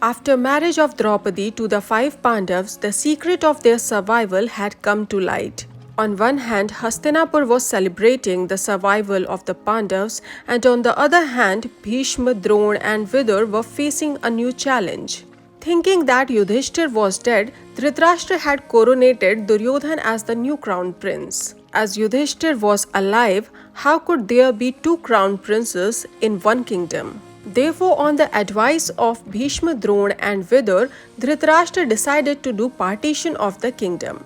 After marriage of Draupadi to the five Pandavas, the secret of their survival had come to light. On one hand, Hastinapur was celebrating the survival of the Pandavas, and on the other hand, Bhishma, Drona, and Vidur were facing a new challenge. Thinking that Yudhishthir was dead, Dhritarashtra had coronated Duryodhana as the new crown prince. As Yudhishthir was alive, how could there be two crown princes in one kingdom? Therefore, on the advice of Bhishma, Drona, and Vidur, Dhritarashtra decided to do partition of the kingdom.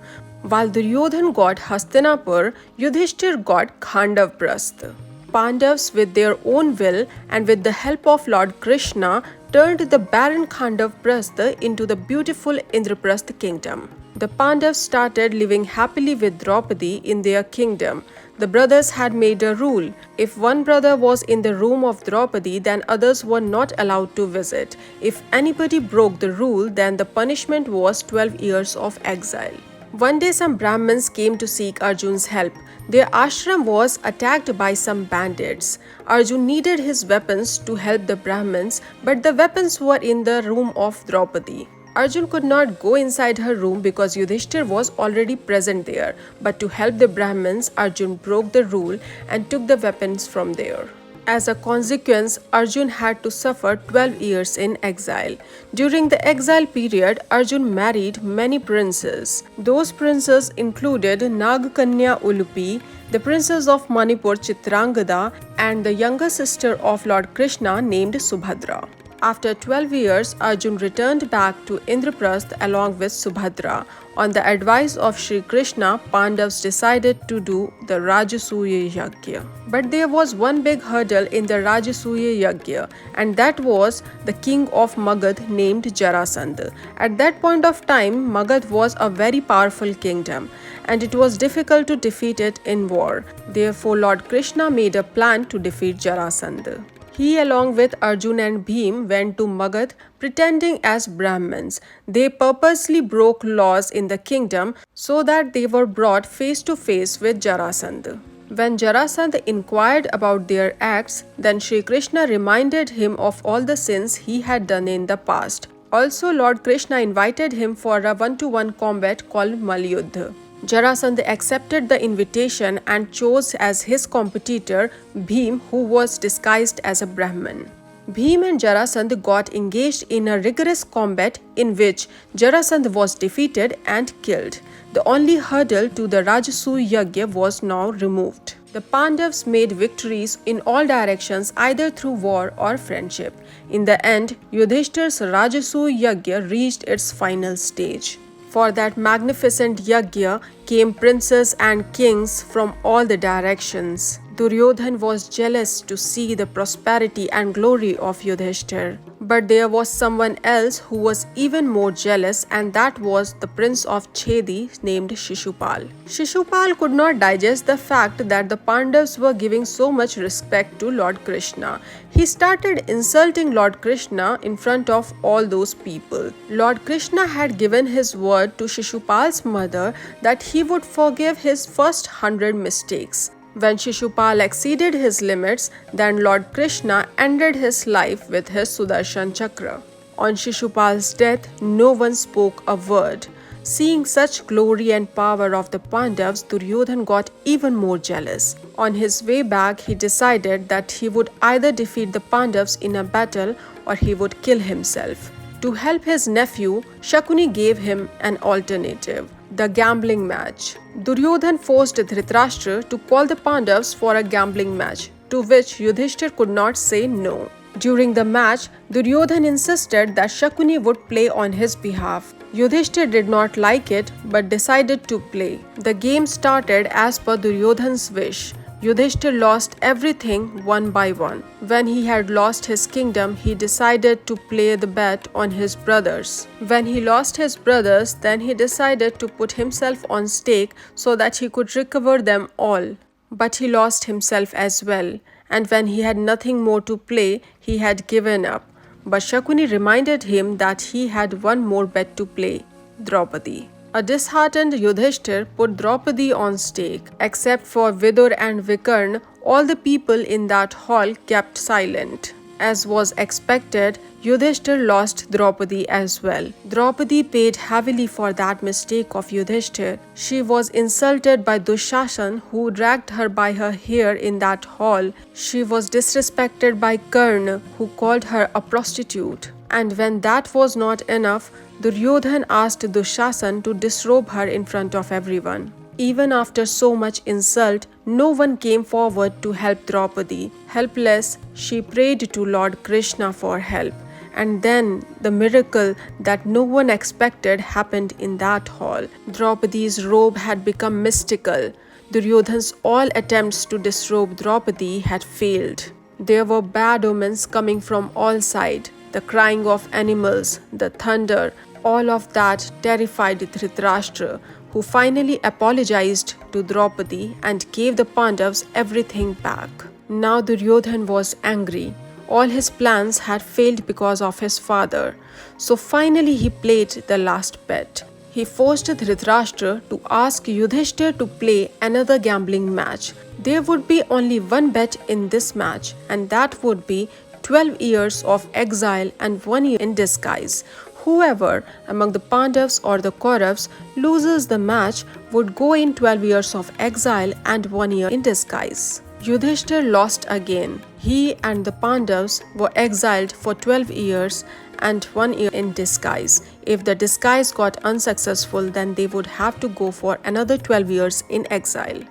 While Duryodhana got Hastinapur, Yudhishthir got Indraprastha. Pandavas, with their own will and with the help of Lord Krishna, turned the barren Indraprastha into the beautiful Indraprastha kingdom. The Pandavas started living happily with Draupadi in their kingdom. The brothers had made a rule. If one brother was in the room of Draupadi, then others were not allowed to visit. If anybody broke the rule, then the punishment was 12 years of exile. One day some Brahmins came to seek Arjun's help. Their ashram was attacked by some bandits. Arjun needed his weapons to help the Brahmins, but the weapons were in the room of Draupadi. Arjun could not go inside her room because Yudhishthir was already present there. But to help the Brahmins, Arjun broke the rule and took the weapons from there. As a consequence, Arjun had to suffer 12 years in exile. During the exile period, Arjun married many princes. Those princes included Nagakanya Ulupi, the princess of Manipur Chitrangada, and the younger sister of Lord Krishna named Subhadra. After 12 years, Arjun returned back to Indraprastha along with Subhadra. On the advice of Sri Krishna, Pandavas decided to do the Rajasuya Yagya. But there was one big hurdle in the Rajasuya Yagya, and that was the king of Magad named Jarasandha. At that point of time, Magad was a very powerful kingdom, and it was difficult to defeat it in war. Therefore, Lord Krishna made a plan to defeat Jarasandha. He, along with Arjun and Bhim, went to Magad pretending as Brahmins. They purposely broke laws in the kingdom so that they were brought face to face with Jarasandha. When Jarasandha inquired about their acts, then Sri Krishna reminded him of all the sins he had done in the past. Also, Lord Krishna invited him for a one-to-one combat called Malyuddha. Jarasandha accepted the invitation and chose as his competitor Bhim, who was disguised as a Brahmin. Bhim and Jarasandha got engaged in a rigorous combat in which Jarasandha was defeated and killed. The only hurdle to the Rajasuya Yagya was now removed. The Pandavas made victories in all directions either through war or friendship. In the end, Yudhishthir's Rajasuya Yagya reached its final stage. For that magnificent yagya came princes and kings from all the directions. Duryodhana was jealous to see the prosperity and glory of Yudhishthir. But there was someone else who was even more jealous, and that was the prince of Chedi named Shishupal. Shishupal could not digest the fact that the Pandavas were giving so much respect to Lord Krishna. He started insulting Lord Krishna in front of all those people. Lord Krishna had given his word to Shishupal's mother that he would forgive his first 100 mistakes. When Shishupal exceeded his limits, then Lord Krishna ended his life with his Sudarshan Chakra. On Shishupal's death, no one spoke a word. Seeing such glory and power of the Pandavas, Duryodhana got even more jealous. On his way back, he decided that he would either defeat the Pandavas in a battle or he would kill himself. To help his nephew, Shakuni gave him an alternative: the gambling match. Duryodhana forced Dhritarashtra to call the Pandavas for a gambling match, to which Yudhishthir could not say no. During the match, Duryodhana insisted that Shakuni would play on his behalf. Yudhishthir did not like it but decided to play. The game started as per Duryodhana's wish. Yudhishthir lost everything one by one. When he had lost his kingdom, he decided to play the bet on his brothers. When he lost his brothers, then he decided to put himself on stake so that he could recover them all. But he lost himself as well, and when he had nothing more to play, he had given up. But Shakuni reminded him that he had one more bet to play: Draupadi. A disheartened Yudhishthir put Draupadi on stake. Except for Vidur and Vikarna, all the people in that hall kept silent. As was expected, Yudhishthir lost Draupadi as well. Draupadi paid heavily for that mistake of Yudhishthir. She was insulted by Dushasan, who dragged her by her hair in that hall. She was disrespected by Karna, who called her a prostitute. And when that was not enough, Duryodhana asked Dushasan to disrobe her in front of everyone. Even after so much insult, no one came forward to help Draupadi. Helpless, she prayed to Lord Krishna for help. And then the miracle that no one expected happened in that hall. Draupadi's robe had become mystical. Duryodhana's all attempts to disrobe Draupadi had failed. There were bad omens coming from all sides. The crying of animals, the thunder, all of that terrified Dhritarashtra, who finally apologized to Draupadi and gave the Pandavas everything back. Now Duryodhana was angry. All his plans had failed because of his father. So finally he played the last bet. He forced Dhritarashtra to ask Yudhishthir to play another gambling match. There would be only one bet in this match, and that would be 12 years of exile and 1 year in disguise. Whoever among the Pandavas or the Kauravas loses the match would go in 12 years of exile and 1 year in disguise. Yudhishthir lost again. He and the Pandavas were exiled for 12 years and 1 year in disguise. If the disguise got unsuccessful, then they would have to go for another 12 years in exile.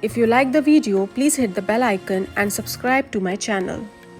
If you like the video, please hit the bell icon and subscribe to my channel.